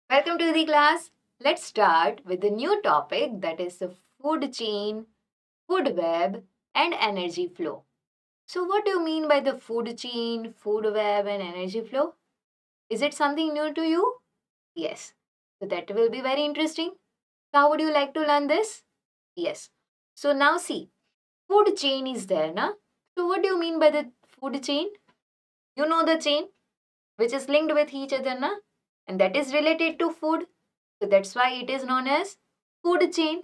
Welcome to the class. Let's start with the new topic that is the food chain, food web, and energy flow. So, what do you mean by the food chain, food web, and energy flow? Is it something new to you? Yes. So, that will be very interesting. So, how would you like to learn this? Yes. So, now see, food chain is there, na? So, what do you mean by the food chain? You know the chain which is linked with each other, na? And that is related to food. So that's why it is known as food chain.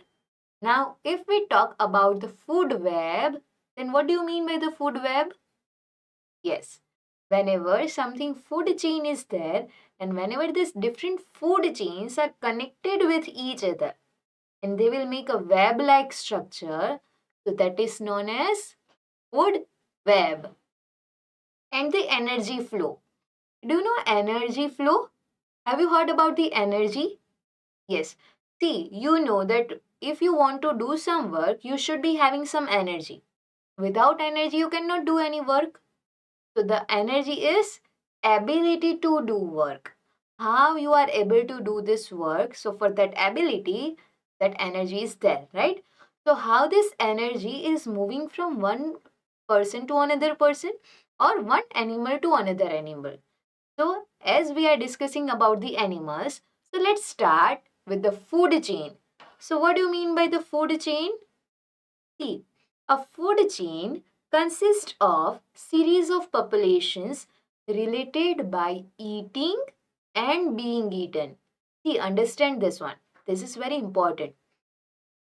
Now, if we talk about the food web, then what do you mean by the food web? Yes, whenever something food chain is there, and whenever these different food chains are connected with each other, and they will make a web-like structure, so that is known as food web. And the energy flow. Do you know energy flow? Have you heard about the energy? Yes. See, you know that if you want to do some work, you should be having some energy. Without energy, you cannot do any work. So, the energy is ability to do work. How you are able to do this work. So, for that ability, that energy is there, right? So, how this energy is moving from one person to another person or one animal to another animal. So, as we are discussing about the animals, so let's start with the food chain. So, what do you mean by the food chain? See, a food chain consists of series of populations related by eating and being eaten. See, understand this one. This is very important.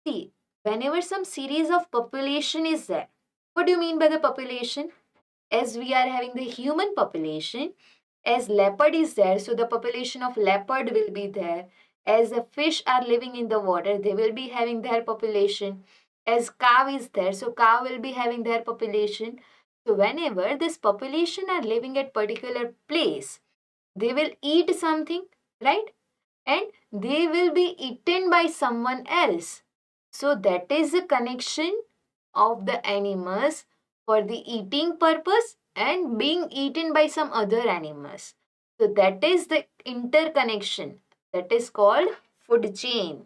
See, whenever some series of population is there, what do you mean by the population? As we are having the human population, as leopard is there, so the population of leopard will be there. As the fish are living in the water, they will be having their population. As cow is there, so cow will be having their population. So whenever this population are living at particular place, they will eat something, right? And they will be eaten by someone else. So that is the connection of the animals for the eating purpose and being eaten by some other animals. So that is the interconnection that is called food chain.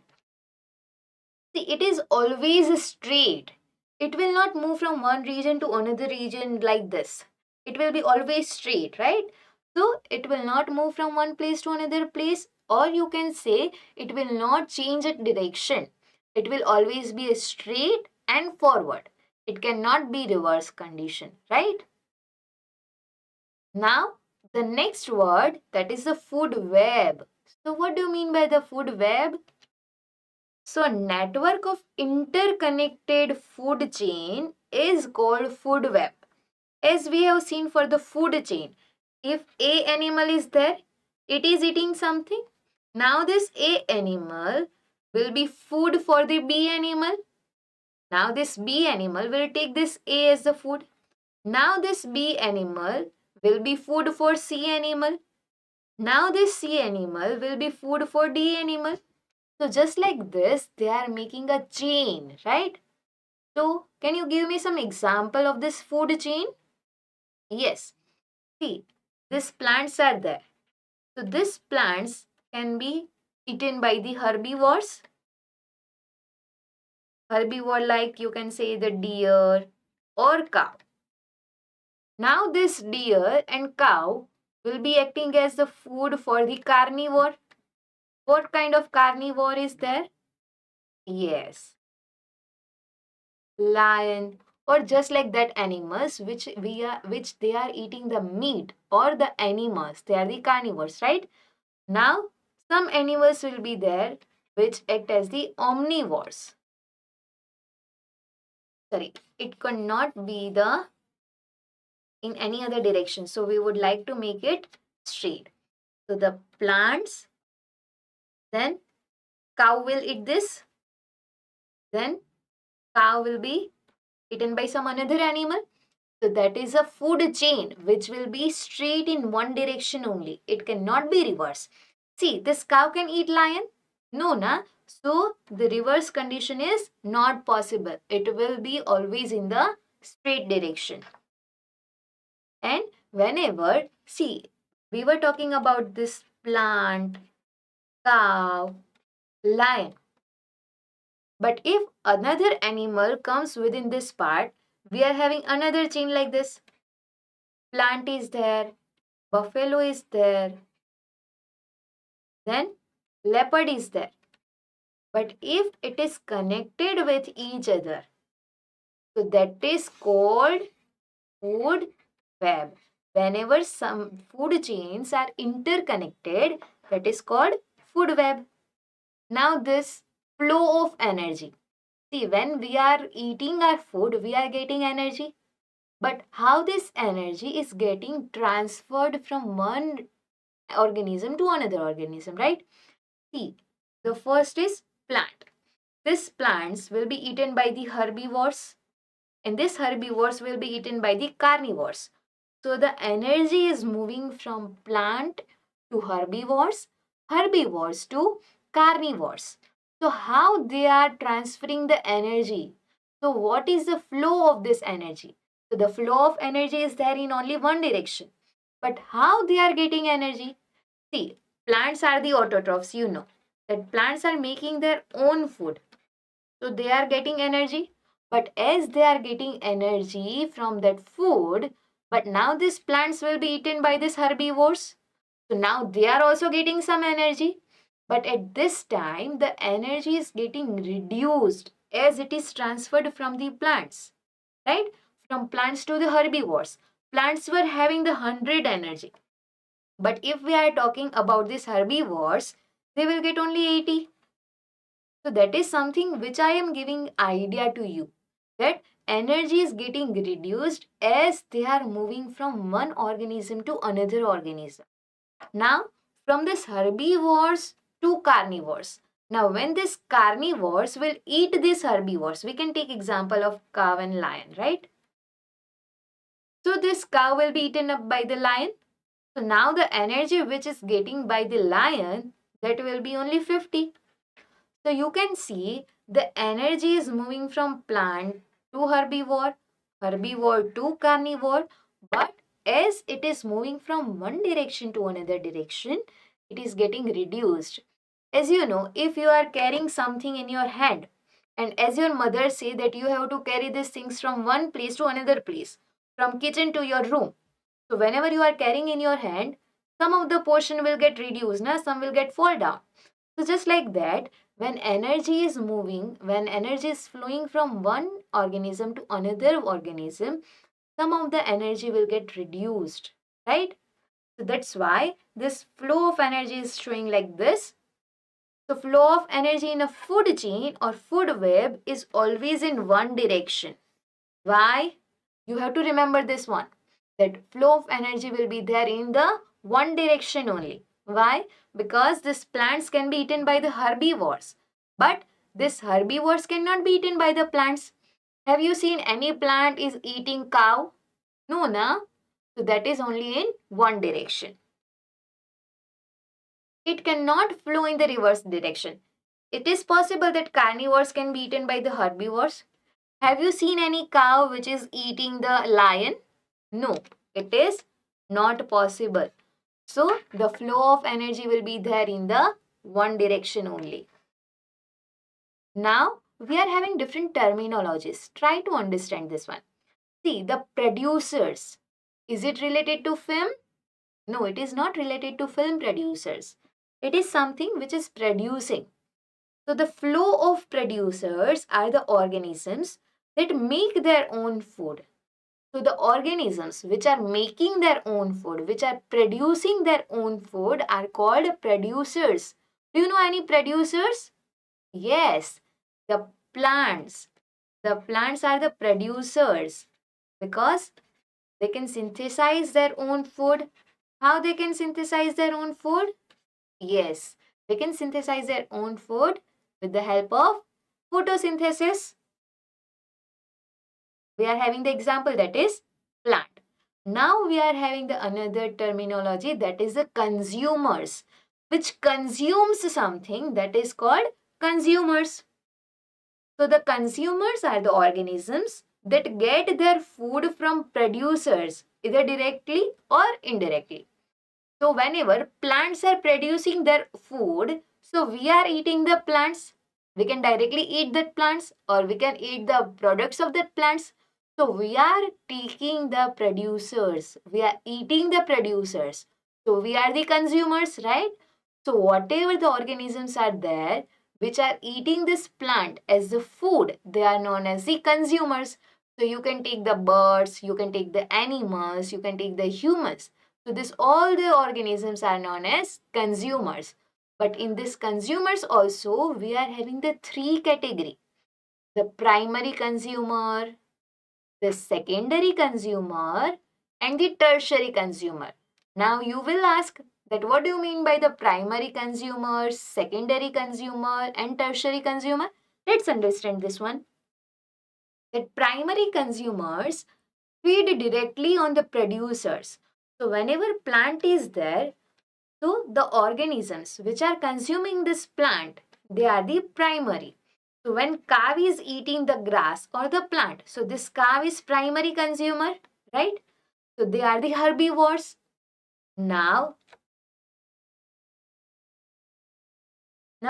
See, it is always straight. It will not move from one region to another region like this. It will be always straight, right? So it will not move from one place to another place, or you can say it will not change its direction. It will always be a straight and forward. It cannot be reverse condition, right? Now, the next word that is the food web. So, what do you mean by the food web? So, a network of interconnected food chain is called food web. As we have seen for the food chain, if A animal is there, it is eating something. Now, this A animal will be food for the B animal. Now, this B animal will take this A as the food. Now, this B animal will be food for C animal. Now, this C animal will be food for D animal. So just like this, they are making a chain, right? So can you give me some example of this food chain? Yes. See, these plants are there. So these plants can be eaten by the herbivores. Herbivore like you can say the deer or cow. Now this deer and cow will be acting as the food for the carnivore. What kind of carnivore is there? Yes, lion, or just like that animals which they are eating the meat or the animals, they are the carnivores, right? Now some animals will be there which act as the omnivores. Sorry, it could not be the in any other direction, so we would like to make it straight. So the plants, then cow will eat this, then cow will be eaten by some another animal. So that is a food chain which will be straight in one direction only. It cannot be reverse. See, this cow can eat lion? No, na? So the reverse condition is not possible. It will be always in the straight direction. And whenever, see, we were talking about this plant, cow, lion. But if another animal comes within this part, we are having another chain like this. Plant is there, buffalo is there, then leopard is there. But if it is connected with each other, so that is called food web. Whenever some food chains are interconnected, that is called food web. Now this flow of energy. See, when we are eating our food, we are getting energy. But how this energy is getting transferred from one organism to another organism, right? See, the first is plant. These plants will be eaten by the herbivores, and these herbivores will be eaten by the carnivores. So the energy is moving from plant to herbivores, herbivores to carnivores. So how they are transferring the energy? So what is the flow of this energy? So the flow of energy is there in only one direction. But how they are getting energy? See, plants are the autotrophs, you know that plants are making their own food. So they are getting energy. But as they are getting energy from that food, but now these plants will be eaten by these herbivores. So now they are also getting some energy. But at this time, the energy is getting reduced as it is transferred from the plants, right? From plants to the herbivores. Plants were having the 100 energy. But if we are talking about these herbivores, they will get only 80. So that is something which I am giving idea to you, that energy is getting reduced as they are moving from one organism to another organism. Now from this herbivores to carnivores. Now when these carnivores will eat these herbivores, we can take example of cow and lion, right? So this cow will be eaten up by the lion. So now the energy which is getting by the lion, that will be only 50. So you can see the energy is moving from plant to herbivore, herbivore to carnivore, but as it is moving from one direction to another direction, it is getting reduced. As you know, if you are carrying something in your hand, and as your mother say that you have to carry these things from one place to another place, from kitchen to your room. So whenever you are carrying in your hand, some of the portion will get reduced, some will get fall down. So just like that, when energy is moving, when energy is flowing from one organism to another organism, some of the energy will get reduced, right? So that's why this flow of energy is showing like this. The flow of energy in a food chain or food web is always in one direction. Why? You have to remember this one. That flow of energy will be there in the one direction only. Why? Because these plants can be eaten by the herbivores. But these herbivores cannot be eaten by the plants. Have you seen any plant is eating cow? No, na? So that is only in one direction. It cannot flow in the reverse direction. It is possible that carnivores can be eaten by the herbivores. Have you seen any cow which is eating the lion? No, it is not possible. So the flow of energy will be there in the one direction only. Now we are having different terminologies. Try to understand this one. See, the producers. Is it related to film? No, it is not related to film producers. It is something which is producing. So the flow of producers are the organisms that make their own food. So the organisms which are making their own food, which are producing their own food are called producers. Do you know any producers? Yes, the plants. The plants are the producers because they can synthesize their own food. How they can synthesize their own food? Yes, they can synthesize their own food with the help of photosynthesis. We are having the example that is plant. Now we are having the another terminology that is the consumers, which consumes something, that is called consumers. So the consumers are the organisms that get their food from producers either directly or indirectly. So whenever plants are producing their food, So we are eating the plants. We can directly eat that plants or we can eat the products of that plants. So we are taking the producers. We are eating the producers. So we are the consumers, right? So whatever the organisms are there which are eating this plant as the food, they are known as the consumers. So you can take the birds, you can take the animals, you can take the humans. So this all the organisms are known as consumers. But in this consumers also, we are having the three category. The primary consumer, the secondary consumer, and the tertiary consumer. Now you will ask that what do you mean by the primary consumer, secondary consumer, and tertiary consumer? Let's understand this one. That primary consumers feed directly on the producers. So whenever plant is there, so the organisms which are consuming this plant, they are the primary. So when cow is eating the grass or the plant, so this cow is primary consumer, right? So they are the herbivores. Now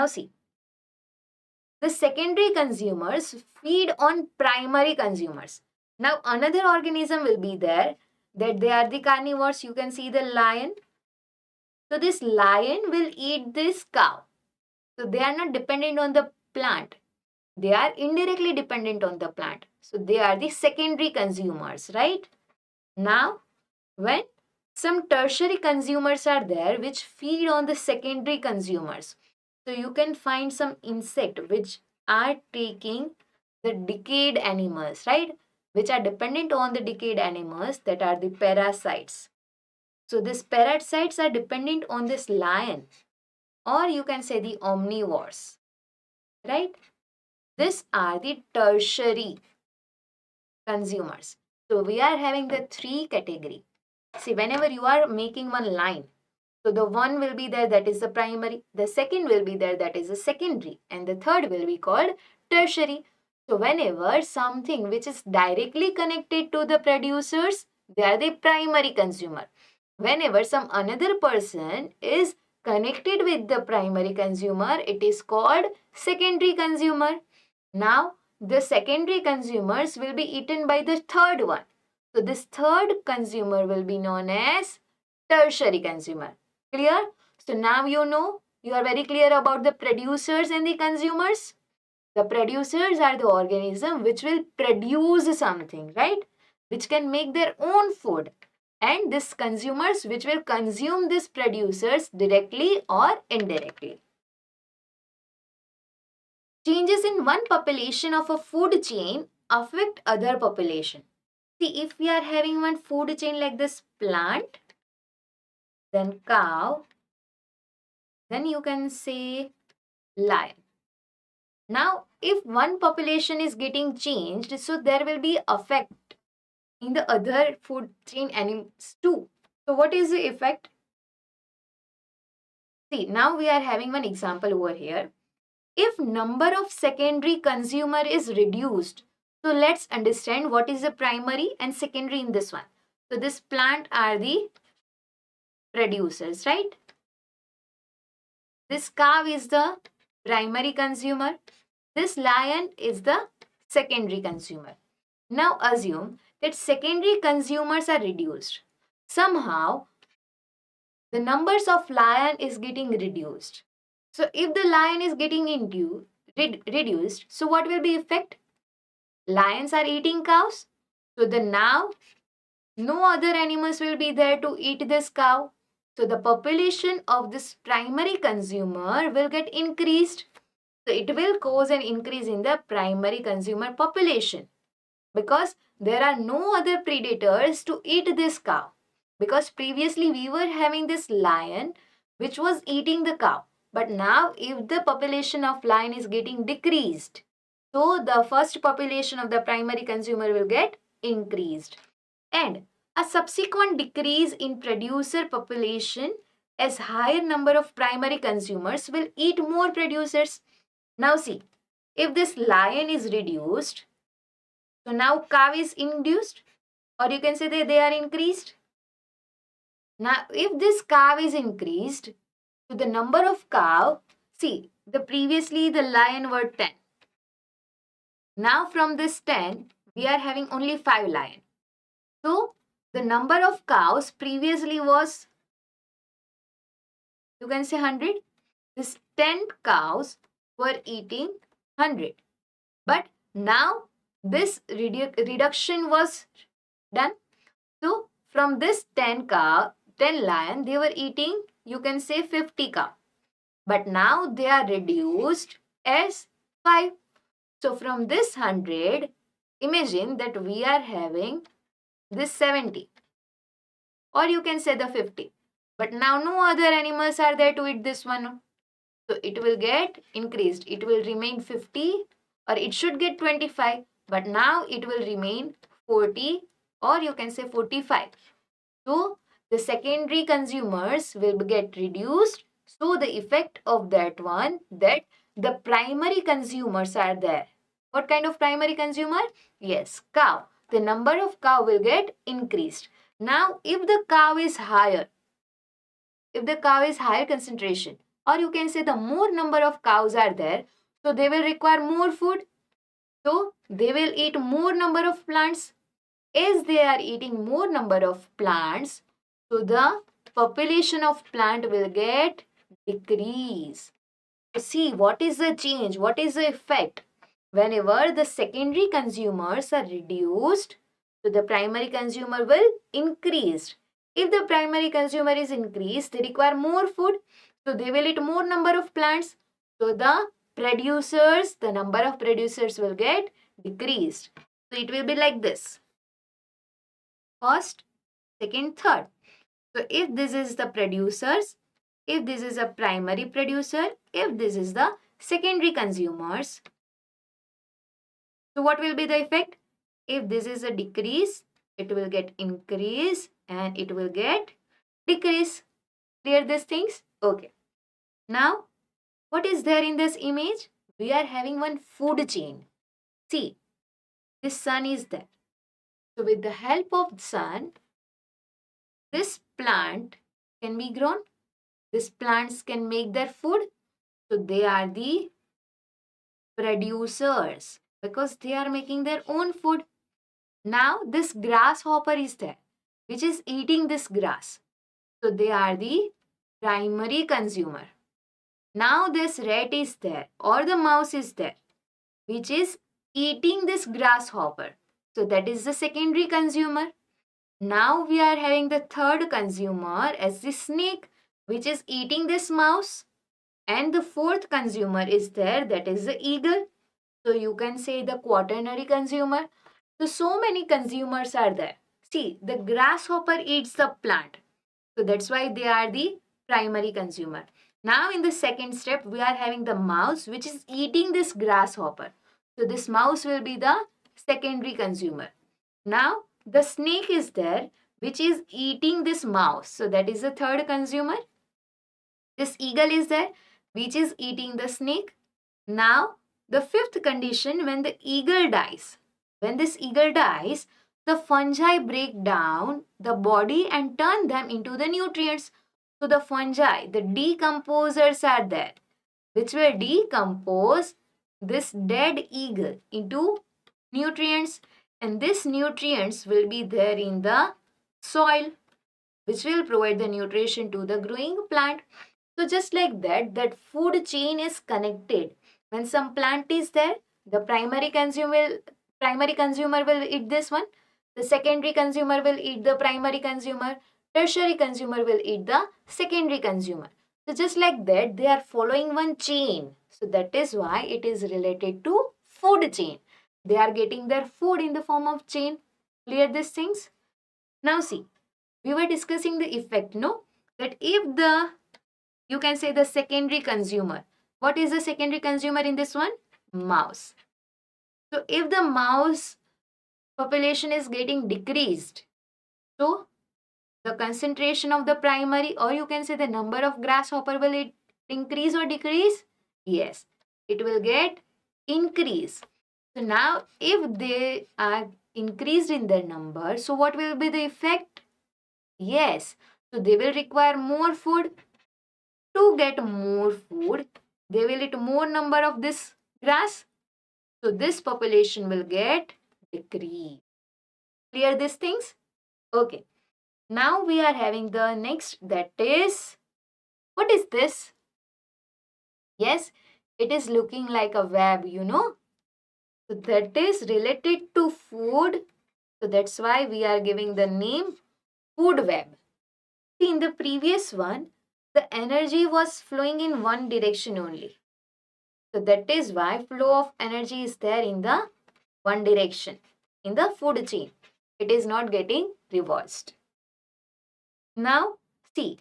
see, the secondary consumers feed on primary consumers. Now another organism will be there that they are the carnivores. You can see the lion. So this lion will eat this cow. So they are not dependent on the plant. They are indirectly dependent on the plant. So they are the secondary consumers, right? Now, when some tertiary consumers are there which feed on the secondary consumers. So you can find some insect which are taking the decayed animals, right? Which are dependent on the decayed animals, that are the parasites. So these parasites are dependent on this lion, or you can say the omnivores, right? These are the tertiary consumers. So we are having the three category. See, whenever you are making one line, so the one will be there, that is the primary, the second will be there, that is the secondary, and the third will be called tertiary. So whenever something which is directly connected to the producers, they are the primary consumer. Whenever some another person is connected with the primary consumer, it is called secondary consumer. Now, the secondary consumers will be eaten by the third one. So, this third consumer will be known as tertiary consumer. Clear? So, now you know, you are very clear about the producers and the consumers. The producers are the organism which will produce something, right? Which can make their own food. And this consumers which will consume these producers directly or indirectly. Changes in one population of a food chain affect other population. See, if we are having one food chain like this plant, then cow, then you can say lion. Now, if one population is getting changed, so there will be effect in the other food chain animals too. So what is the effect? See, now we are having one example over here. If number of secondary consumer is reduced, so let's understand what is the primary and secondary in this one. So this plant are the producers, right? This cow is the primary consumer. This lion is the secondary consumer. Now assume that secondary consumers are reduced. Somehow the numbers of lion is getting reduced. So if the lion is getting reduced, so what will be effect? Lions are eating cows. So the now no other animals will be there to eat this cow. So the population of this primary consumer will get increased. So it will cause an increase in the primary consumer population because there are no other predators to eat this cow. Because previously we were having this lion which was eating the cow. But now if the population of lion is getting decreased, so the first population of the primary consumer will get increased. And a subsequent decrease in producer population as higher number of primary consumers will eat more producers. Now see, if this lion is reduced, so now cow is induced, or you can say that they are increased. Now if this cow is increased, so the number of cow See, the previously the lion were 10. Now from this 10, we are having only 5 lion. So the number of cows previously was, you can say 100. This 10 cows were eating 100. But now this reduction was done. So from this 10 lion, they were eating, you can say 50 cow. But now they are reduced as 5. So from this 100, imagine that we are having this 70, or you can say the 50. But now no other animals are there to eat this one. So it will get increased. It will remain 50, or it should get 25. But now it will remain 40, or you can say 45. So the secondary consumers will get reduced. So the effect of that one, that the primary consumers are there. What kind of primary consumer? Yes, cow. The number of cow will get increased. Now if the cow is higher, if the cow is higher concentration, or you can say the more number of cows are there, so they will require more food. So they will eat more number of plants. As they are eating more number of plants, so the population of plant will get decrease. See, what is the change? What is the effect? Whenever the secondary consumers are reduced, so the primary consumer will increase. If the primary consumer is increased, they require more food, so they will eat more number of plants. So the number of producers will get decreased. So it will be like this. First, second, third. So if this is the producers, if this is a primary producer, if this is the secondary consumers, so what will be the effect? If this is a decrease, it will get increase and it will get decrease. Clear these things? Okay. Now, what is there in this image? We are having one food chain. See, this sun is there. So with the help of sun, this plant can be grown. These plants can make their food. So they are the producers because they are making their own food. Now this grasshopper is there, which is eating this grass. So they are the primary consumer. Now this rat is there or the mouse is there, which is eating this grasshopper. So that is the secondary consumer. Now we are having the third consumer as the snake, which is eating this mouse. And the fourth consumer is there, that is the eagle. So you can say the quaternary consumer. So many consumers are there. See, the grasshopper eats the plant. So that's why they are the primary consumer. Now in the second step, we are having the mouse which is eating this grasshopper. So this mouse will be the secondary consumer. Now the snake is there which is eating this mouse. So that is the third consumer. This eagle is there which is eating the snake. Now the fifth condition, when the eagle dies. When this eagle dies, the fungi break down the body and turn them into the nutrients. So the fungi, the decomposers are there, which will decompose this dead eagle into nutrients. And these nutrients will be there in the soil, which will provide the nutrition to the growing plant. So just like that, that food chain is connected. When some plant is there, the primary consumer will eat this one. The secondary consumer will eat the primary consumer. Tertiary consumer will eat the secondary consumer. So just like that, they are following one chain. So that is why it is related to food chain. They are getting their food in the form of chain. Clear these things? Now see, we were discussing the effect, no? That if the, you can say the secondary consumer. What is the secondary consumer in this one? Mouse. So if the mouse population is getting decreased, so the concentration of the primary, or you can say the number of grasshopper, will it increase or decrease? Yes, it will get increase. So now if they are increased in their number, so what will be the effect? Yes, so they will require more food. To get more food, they will eat more number of this grass. So this population will get decreased. Clear these things? Okay. Now we are having the next, that is, what is this? Yes, it is looking like a web, you know. So that is related to food. So that's why we are giving the name food web. See, in the previous one, the energy was flowing in one direction only. So that is why flow of energy is there in the one direction in the food chain. It is not getting reversed. Now, see,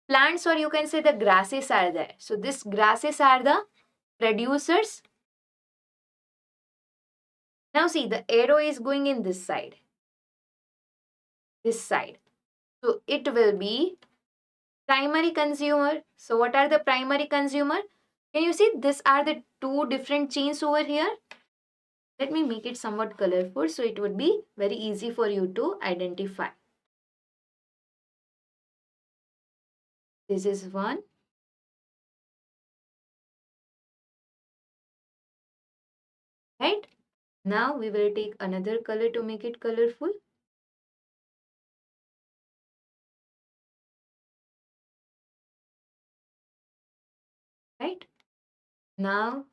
plants, or you can say the grasses are there. So these grasses are the producers. Now see, the arrow is going in this side. This side. So it will be primary consumer. So what are the primary consumer? Can you see these are the two different chains over here? Let me make it somewhat colorful so it would be very easy for you to identify. This is one. Right? Now we will take another color to make it colorful. Right? Now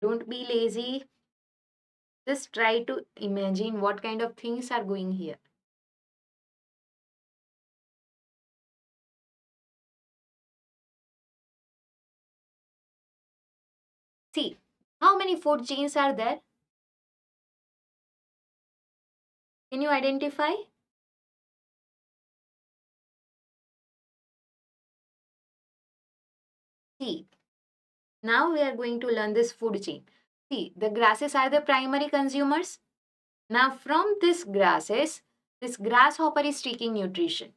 don't be lazy. Just try to imagine what kind of things are going here. See, how many food chains are there? Can you identify? See, now we are going to learn this food chain. See, the grasses are the primary consumers. Now from this grasses, this grasshopper is taking nutrition.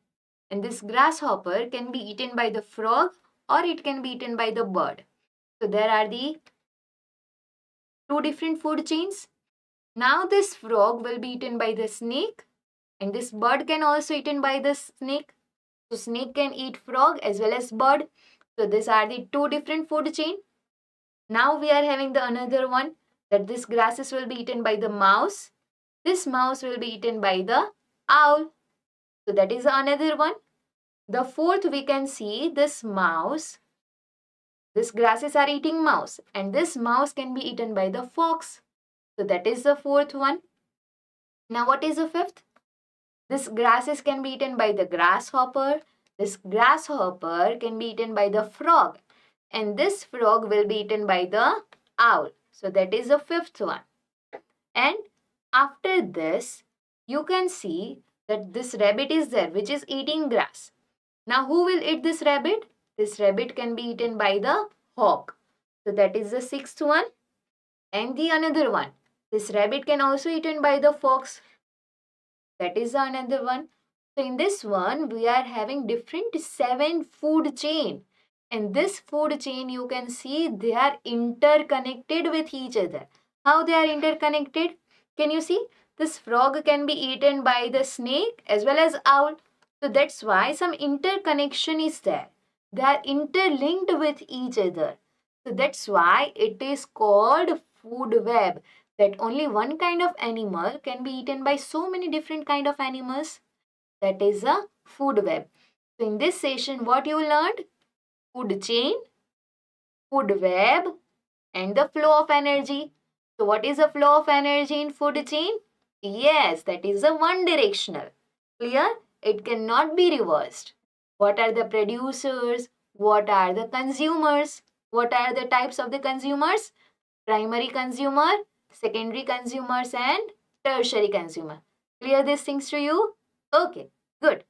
And this grasshopper can be eaten by the frog or it can be eaten by the bird. So there are the two different food chains. Now this frog will be eaten by the snake and this bird can also eaten by the snake. So snake can eat frog as well as bird. So these are the two different food chain. Now we are having the another one, that this grasses will be eaten by the mouse. This mouse will be eaten by the owl. So that is another one. The fourth we can see this mouse. This grasses are eating mouse and this mouse can be eaten by the fox. So that is the fourth one. Now what is the fifth? This grasses can be eaten by the grasshopper. This grasshopper can be eaten by the frog. And this frog will be eaten by the owl. So that is the fifth one. And after this, you can see that this rabbit is there which is eating grass. Now who will eat this rabbit? This rabbit can be eaten by the hawk. So that is the sixth one. And the another one. This rabbit can also eaten by the fox. That is another one. So in this one, we are having different 7 food chain. And this food chain, you can see they are interconnected with each other. How they are interconnected? Can you see? This frog can be eaten by the snake as well as owl. So that's why some interconnection is there. They are interlinked with each other. So that's why it is called food web, that only one kind of animal can be eaten by so many different kind of animals. That is a food web. So in this session, what you learned? Food chain, food web, and the flow of energy. So what is the flow of energy in food chain? Yes, that is a one directional. Clear? It cannot be reversed. What are the producers? What are the consumers? What are the types of the consumers? Primary consumer, secondary consumers and tertiary consumer. Clear these things to you? Okay, good.